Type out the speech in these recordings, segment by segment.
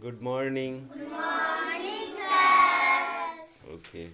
Good morning. Good morning, sir. Okay.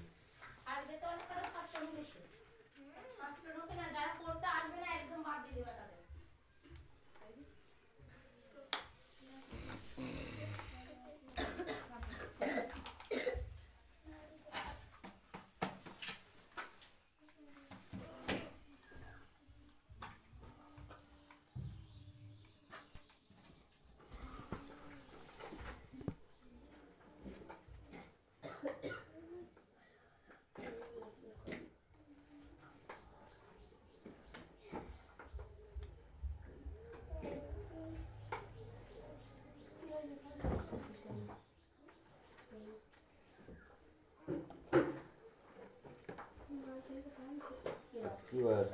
কি বার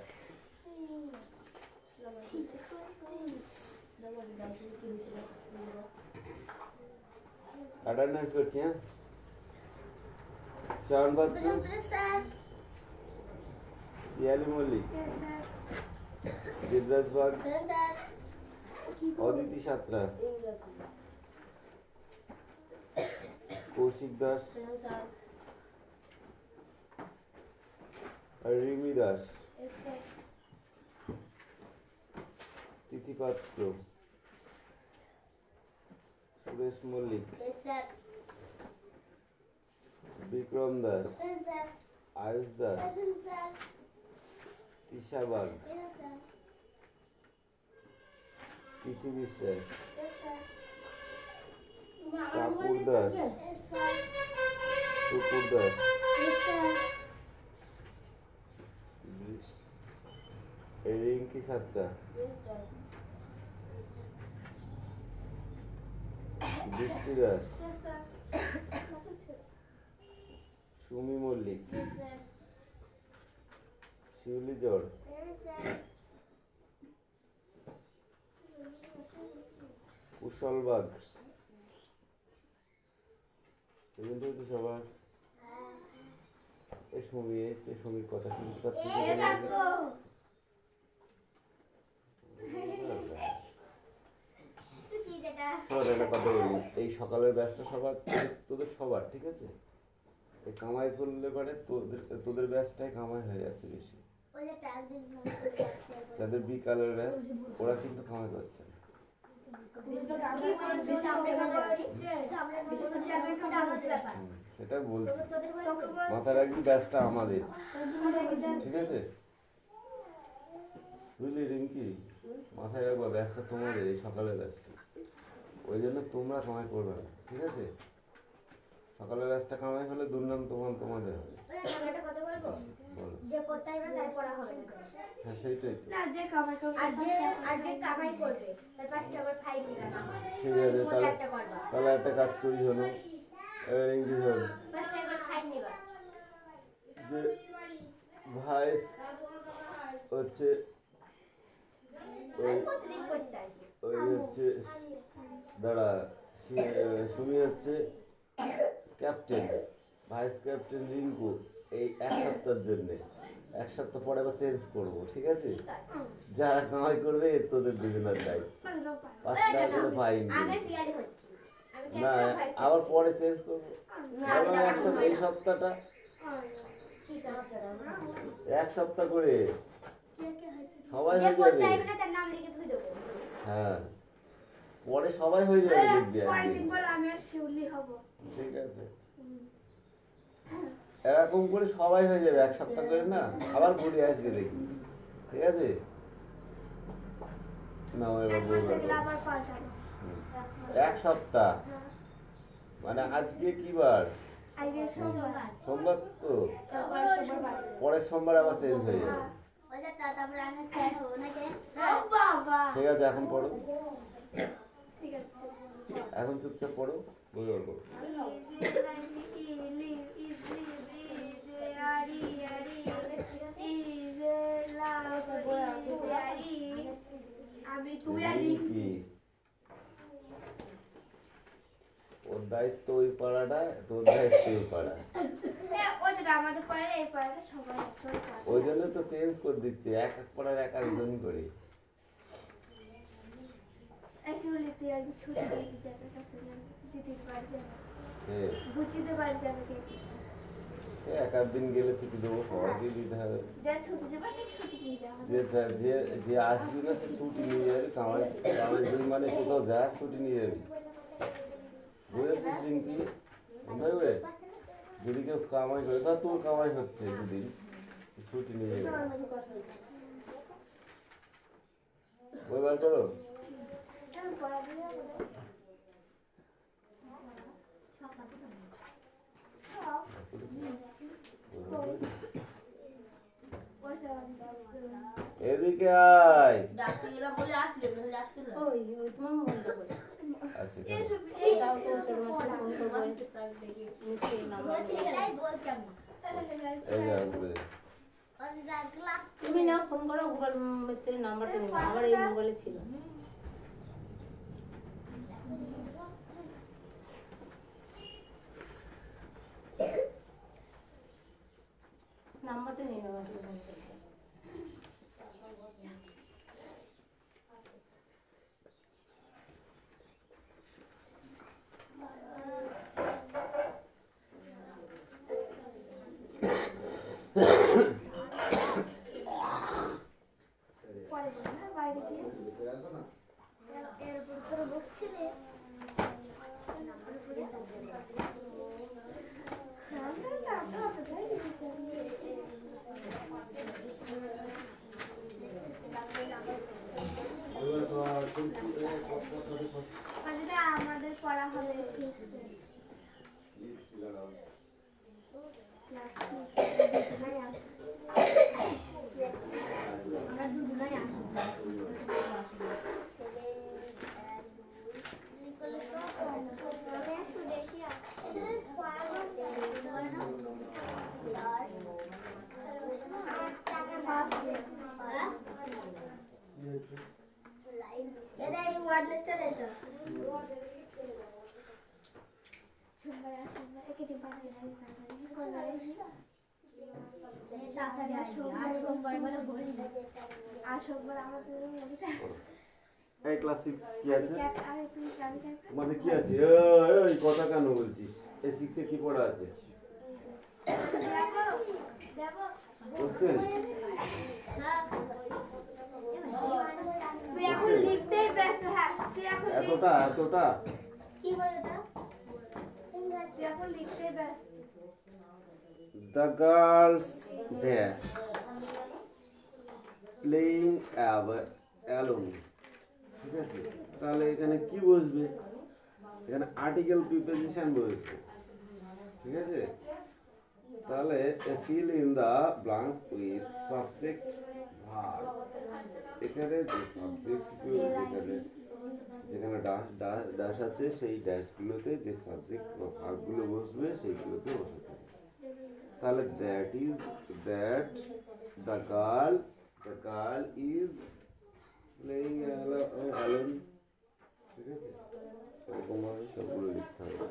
attendance করছি হ্যাঁ চান বাচ্চু ইয়ালি মল্লিক দিবরাজ বাগ অদিতি সাত্রা কৌশিক দাস আর রিমি দাস তিথি পাত্র সুরেশ মল্লিক বিক্রম দাস আয়ুষ দাস তিশা বাগ তিথি বিশ্বাস কাপুর দাস টুকুর দাস রিঙ্কি সাত্তা বৃষ্টি দাস সুমি মল্লিক শিউলি জড় কুশল বাগ সবার এই সমীর কথা শুনতে পাচ্ছি কথা বলি এই সকালের ব্যাচটা সবার তোদের সবার ঠিক আছে এই কামাই করলে পারে তোদের ব্যাচটাই কামাই হয়ে যাচ্ছে বেশি যাদের বিকালের ব্যাচ ওরা কিন্তু কামাই করছে না সেটা বলছি মাথায় রাখবি ব্যাচটা আমাদের ঠিক আছে বুঝলি রিঙ্কি মাথায় রাখবো ব্যাচটা তোমাদের এই সকালের ব্যাচটা ওই জন্য তোমরা কামাই করবে না ঠিক আছে সকালের ব্যাচটা কামাই হলে দুর্নাম তোমাদের হবে হ্যাঁ সেইটাই ঠিক আছে তাহলে একটা কাজ করি হলো যে ভাই হচ্ছে ওই হচ্ছে দাঁড়া সুমি হচ্ছে ক্যাপ্টেন ভাইস ক্যাপ্টেন রিঙ্কু এই এক সপ্তাহের জন্য এক সপ্তাহ পরে আবার চেঞ্জ করবো ঠিক আছে যারা কামাই করবে তোদের দুজনের দায়িত্ব 5 টাকা করে ফাইন না আবার পরে চেঞ্জ করবো এই সপ্তাহটা এক সপ্তাহ করে সবাই হয়ে যাবে হ্যাঁ পরে সবাই হয়ে যাবে ঠিক আছে এরকম করে সবাই হয়ে যাবে এক সপ্তাহ করে না আবার ঘুরে আসবে দেখি ঠিক আছে না এক সপ্তাহ মানে আজকে কি বার সোমবার তো পরের সোমবার আবার চেঞ্জ হয়ে যাবে ঠিক আছে এখন পড়ো এখন চুপচাপ পড়ো বই করবো ওর দায়িত্ব ওই পাড়াটা তোর দায়িত্ব ওই পাড়া ওই জন্য তো চেঞ্জ করে দিচ্ছে এক এক পাড়ার এক একজন করে Actually, they are छुट्टी के लिए जाते हैं सर दीदी बाहर जाना হ্যাঁ बुच्ची दे बाहर जाना के এক আধ দিন গেলে ছুটি দেবো সবাইকে দিতে হবে जा छुट्टी दे बाहर छुट्टी नहीं जाना যে আসবি না সে ছুটি নিয়ে যাবে কামাই দিন মানে কোথাও যা ছুটি নিয়ে যাবি বুঝেছিস রিঙ্কি বুঝবে যদি কেউ কামাই করে তা তোর কামাই হচ্ছে দুদিন ছুটি নিয়ে যাবে বই বার করো এদিকে আয় ডাকতে গেলাম বলে আসলে নাহলে আসতে না ওই তোমার মোবাইলটা কই আচ্ছা দাও তো ছোট মাসে ফোন করবো এসে প্রায় দেখি মিস্ত্রি নাম্বার এই যে আসবে তুমি না ফোন করো গুগল মিস্ত্রির নাম্বারটা নিও আমার এই মোবাইলে ছিল নাম্বারটা নিয়ে নাও আসলে ফোন করতে আমাদের পড়া হবে আমরা দুজনেই আসি এটা এই ওয়ার্ডনেসটা এটা সোমবার আসলে একেটি বাজে নাই তাড়াতাড়ি সোমবার মানে ভরি আর সোমবার আমাদের এই ক্লাস 6 কি আছে আর একটু জানি মানে কি আছে এই কথা কেন বলছিস এই 6 এ কি পড়া আছে দেখো কোশ্চেন তুই এখন লিখতেই ব্যস্ত হ্যাঁ তুই এখন এতটা কি বলে এটা তুই এখন লিখতেই ব্যস্ত The girls dash playing alone ঠিক আছে তাহলে এখানে কি বসবে এখানে আর্টিকেল প্রিপোজিশন বসবে ঠিক আছে তাহলে fill in the blank with subject verb এখানে যে সাবজেক্ট এখানে যেখানে ড্যাশ আছে সেই ড্যাশগুলোতে যে সাবজেক্ট বা ভার্বগুলো বসবে সেইগুলোতে বসাতে হবে তাহলে that the girl is playing alone ঠিক আছে এরকম ভাবে সবগুলো লিখতে হবে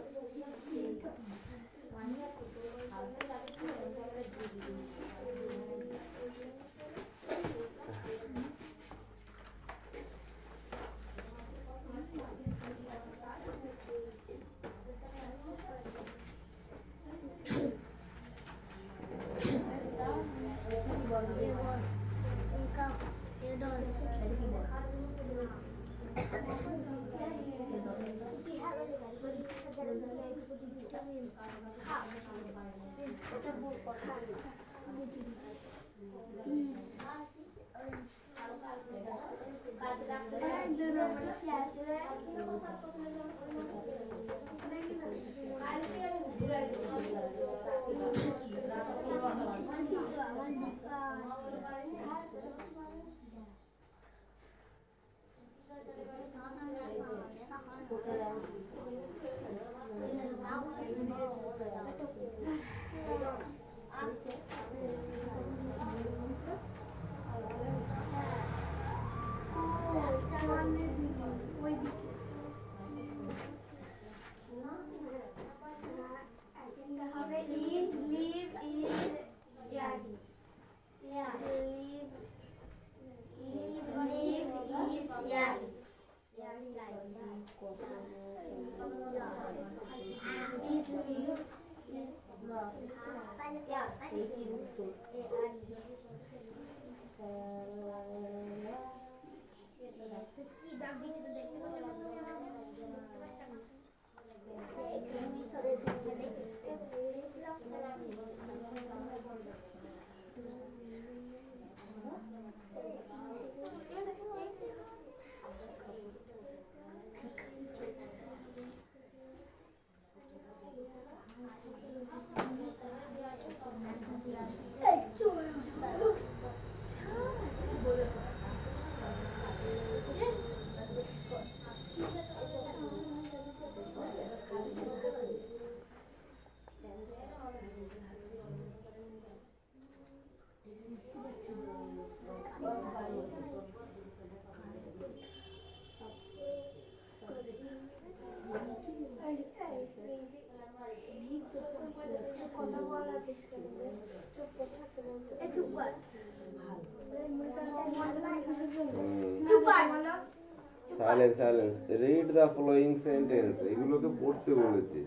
silence silence read the following sentence এগুলোকে পড়তে বলেছে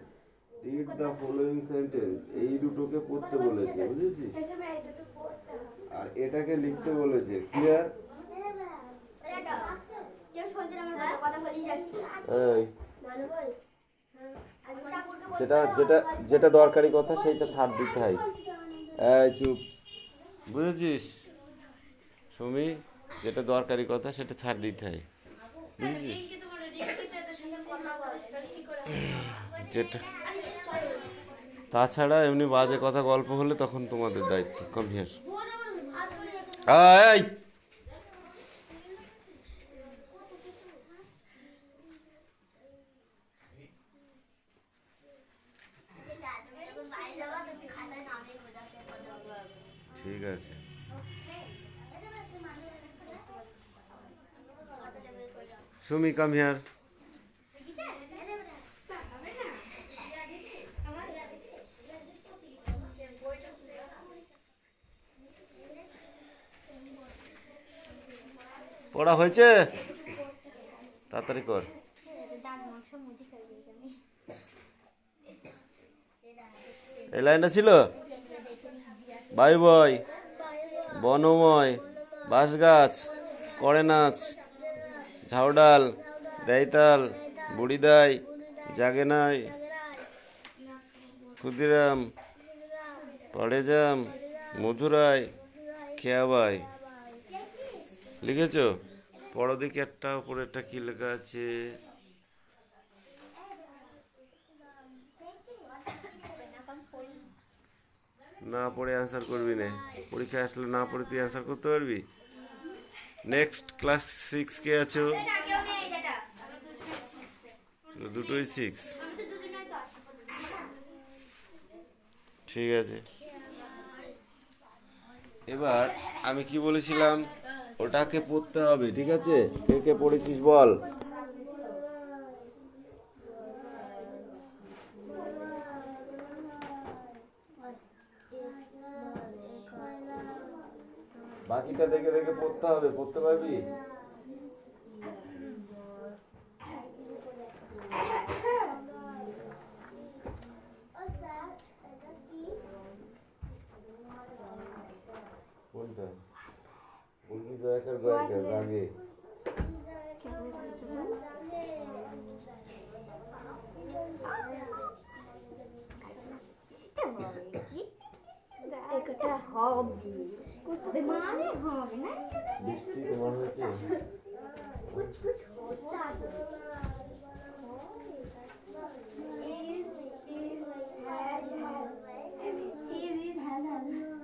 রিড দ্য ফলোয়িং সেন্টেন্স এই দুটোকে পড়তে বলেছে বুঝেছিস আর এটাকে লিখতে বলেছে ক্লিয়ার এই যেটা যেটা যেটা দরকারি কথা সেইটা ছাড় দিতে হয় এই চুপ বুঝেছিস সুমি যেটা দরকারি কথা সেটা ছাড় দিতে হয় বুঝেছিস যেটা তাছাড়া এমনি বাজে কথা গল্প হলে তখন তোমাদের দায়িত্ব কম হিয়ার এই ঠিক আছে সুমি কাম হিয়ার পড়া হয়েছে তাড়াতাড়ি কর এই লাইনটা ছিল বায়ু বয় বনময় বাঁশগাছ করে নাচ ঝাউডাল দেয়তাল বুড়িদাই জাগে নাই ক্ষুদিরাম পড়েজাম মধুরাই খেয়াবাই লিখেছ পড়ো দিকে একটা উপরে একটা কি লেখা আছে না পড়ে অ্যান্সার করবি না পরীক্ষা আসলে না পড়ে তুই অ্যান্সার করতে পারবি নেক্সট ক্লাস 6 কে আছো দুটোই 6 ঠিক আছে এবার আমি কি বলেছিলাম ওটাকে পড়তে হবে ঠিক আছে কে কে পড়েছিস বল বাকিটা দেখে দেখে পড়তে হবে পড়তে পারবি কোনটা মুরগি জয়কার গয়কার আগে একটা হবে মানে হবে না বৃষ্টি তোমার হয়েছে कुछ कुछ होता है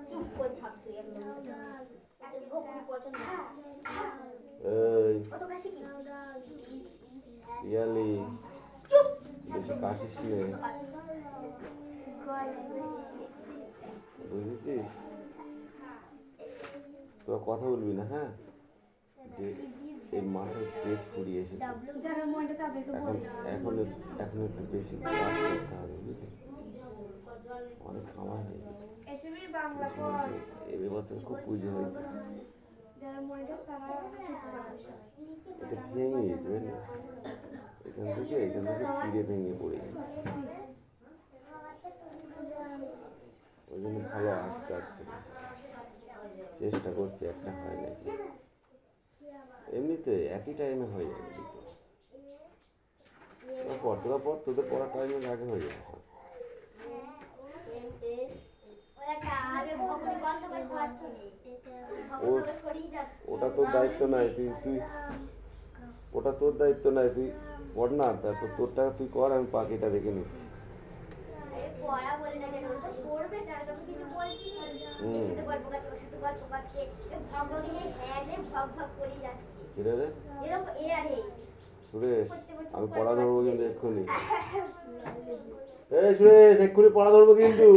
चुप कर থাকতে এই কত কাশি কি ইয়ালি চুপ বেশি কাশিস নে বুঝেছিস তোরা কথা বলবি না হ্যাঁ যে এই মাসের পেট ফুরিয়ে এসেছে এখন এখন এখন একটু বেশি কাজ করতে হবে বুঝলি অনেক খামার হয়ে গেছে এই বছর খুব পুজো হয়েছে এটা ভেঙে গেছে জানিস এখান থেকে চিড়ে ভেঙে পড়ে গেছে ওই জন্য ভালো আসতে পারছি না, চেষ্টা করছি, একটা হয় নাকি। এমনিতে একই টাইমে হয়ে যাবে দুটো। তোরা পর, তোদের পড়ার টাইমের আগে হয়ে যাবে সব। ওটা তোর দায়িত্ব নাই, তুই ওটা তোর দায়িত্ব নাই, তুই পড় না, তারপর তোরটা তুই কর, আমি বাকিটা দেখে নিচ্ছি। সুরেশ, আমি পড়া ধরবো কিন্তু এক্ষুনি। সুরেশ, এক্ষুনি পড়া ধরবো কিন্তু।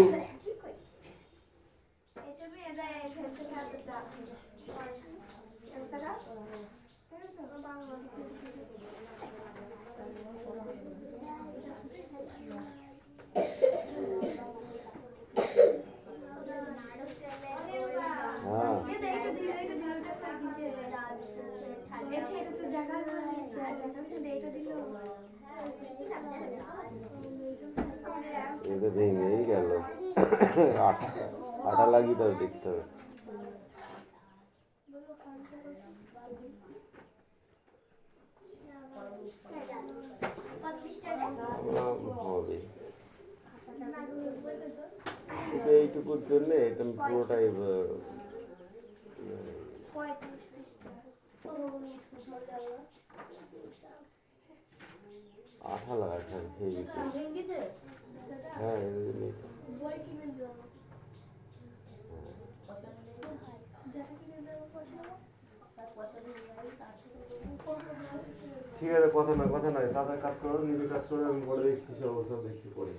এটা ভেঙেই গেল, আটা লাগিয়ে তবে দেখতে হবে। হবে এইটুকুর জন্য এটা পুরোটাই আঠা লাগা খেয়ে গেছে। হ্যাঁ, ঠিক আছে, কথা নয়, তাদের কাজ করো, নিজের কাজ করো, আমি পরে দেখছি, সব দেখছি পরে।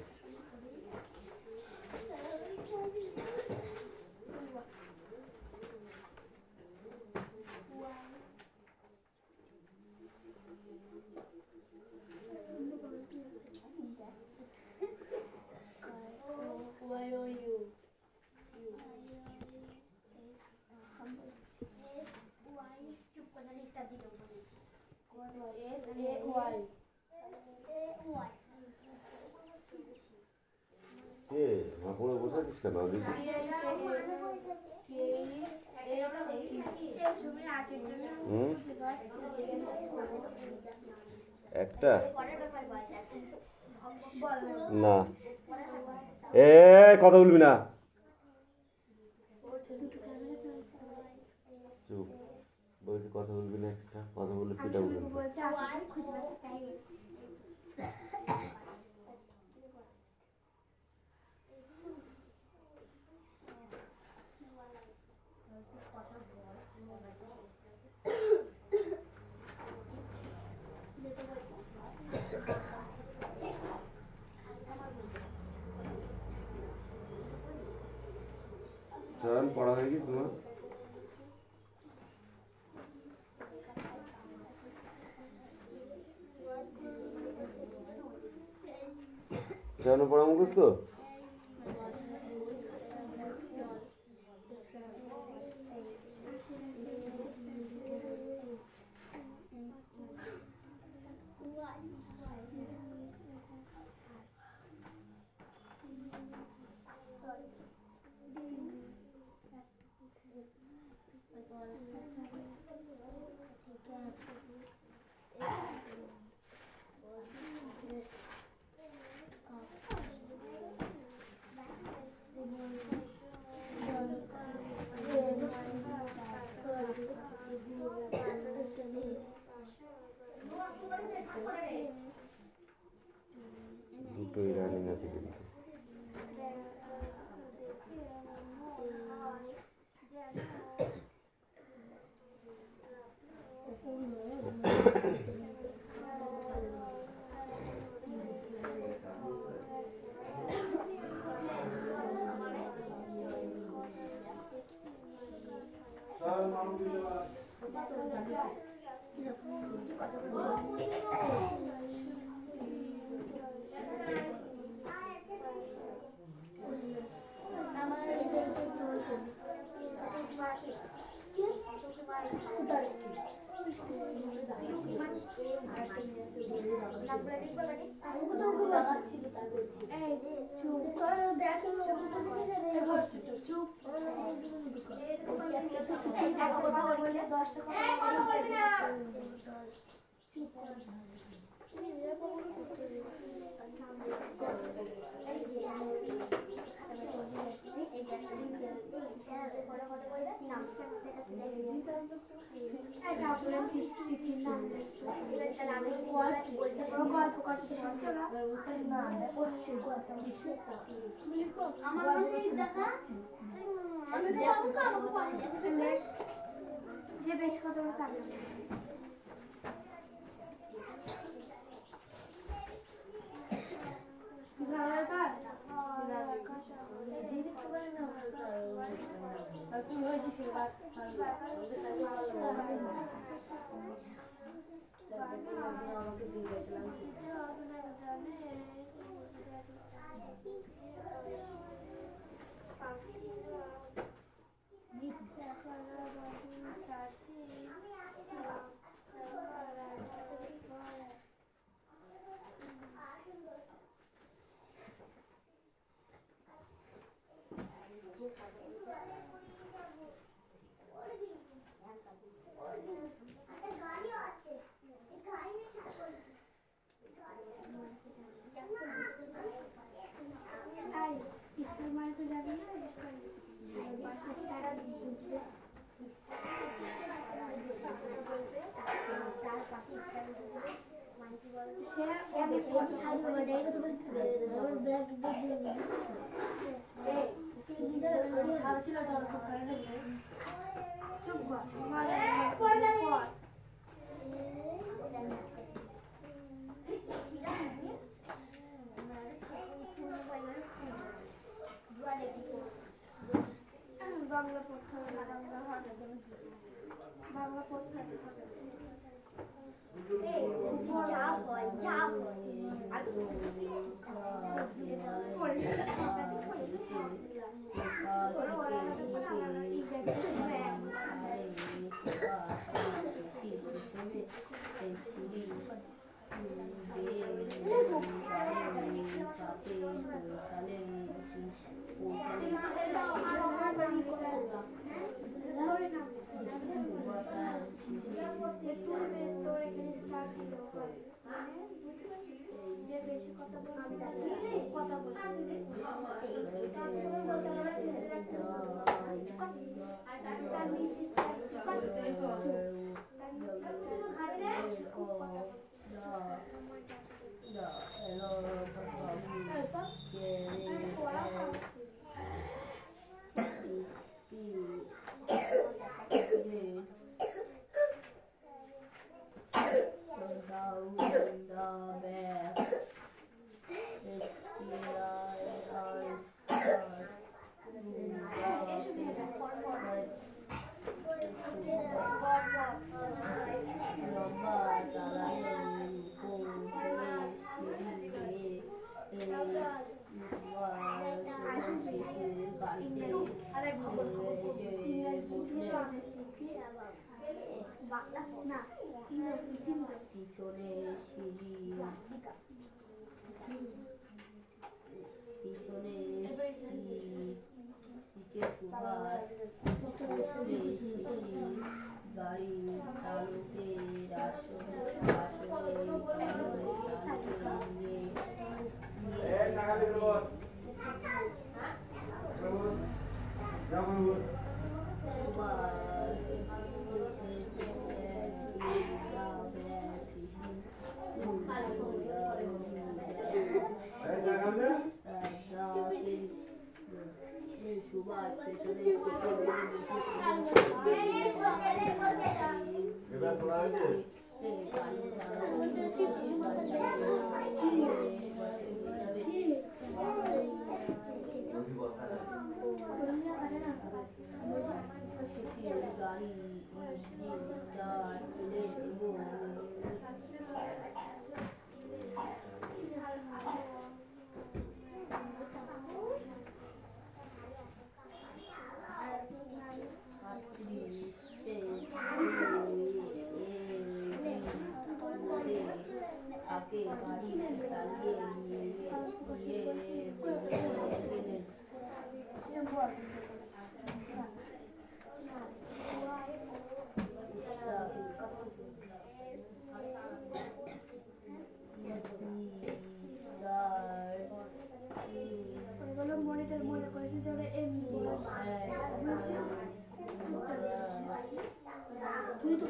পড়ে বসে আছিস কেন? একটা না, কথা বলবি না, চুপ বলছি, কথা বলবি না, এক্সট্রা কথা বললে পিটা বলবি। চয়ন পড়া হয়ে গেছে তোমার? চয়ন পড়া মুখস্থ? দুটোই রানিং আছে কিন্তু। Thank you. যে বেশ কথা থাকে বাংলা পড়তে হবে বাংলা পড়তে হবে যে বেশি কথা মনিটর মনে করেছি যে এমনি তুই তো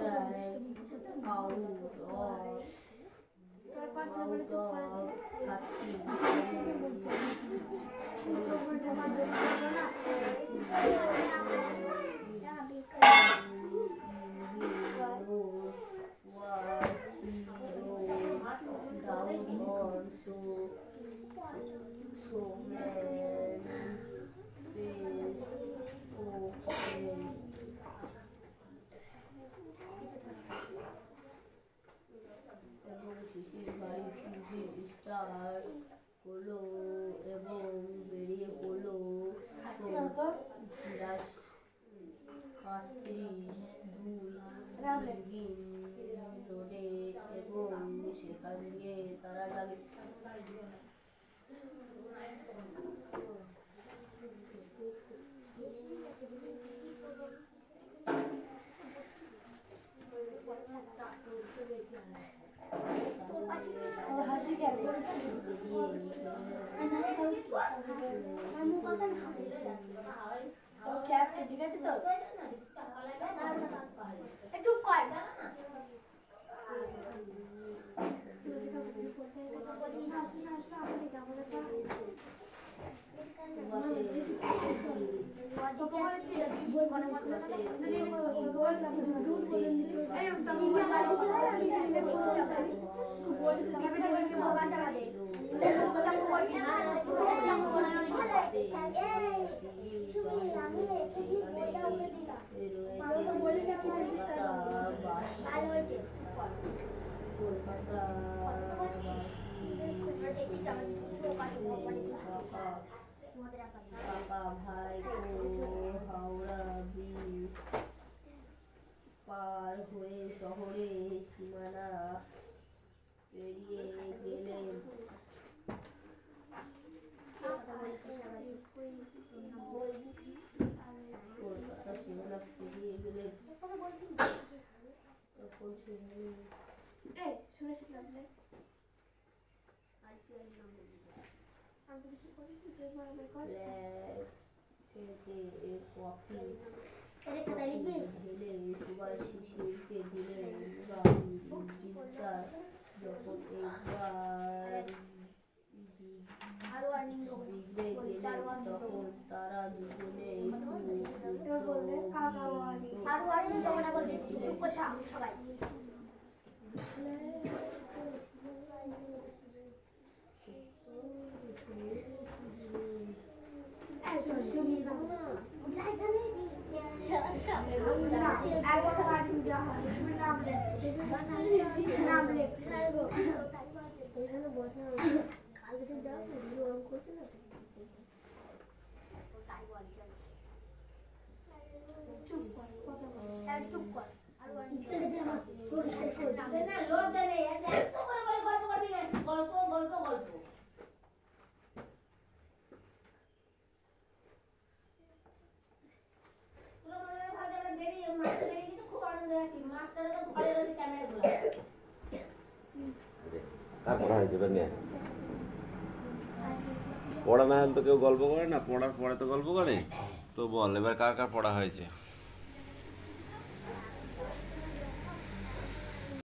হলো এবং বেরিয়ে পড়লো 35-2 রোডে এবং সেখান দিয়ে তারা যাবে। ঠিক আছে তো একটু কর ভাই হাওড়া ব্রিজ পার হয়ে শহরে সীমানা পেরিয়ে গেলেন। কলকাতা সীমানা পেরিয়ে গেলেন তখন কফি ঢেলে সুভাষ শিশিরকে দিলেন। যখন একবার তখন তারা দুজনে কার পড়া হয়েছে এবার নিয়ে পড়া না হলে তো কেউ গল্প করে না, পড়ার পরে তো গল্প করে। তো বল এবার কার কার পড়া হয়েছে?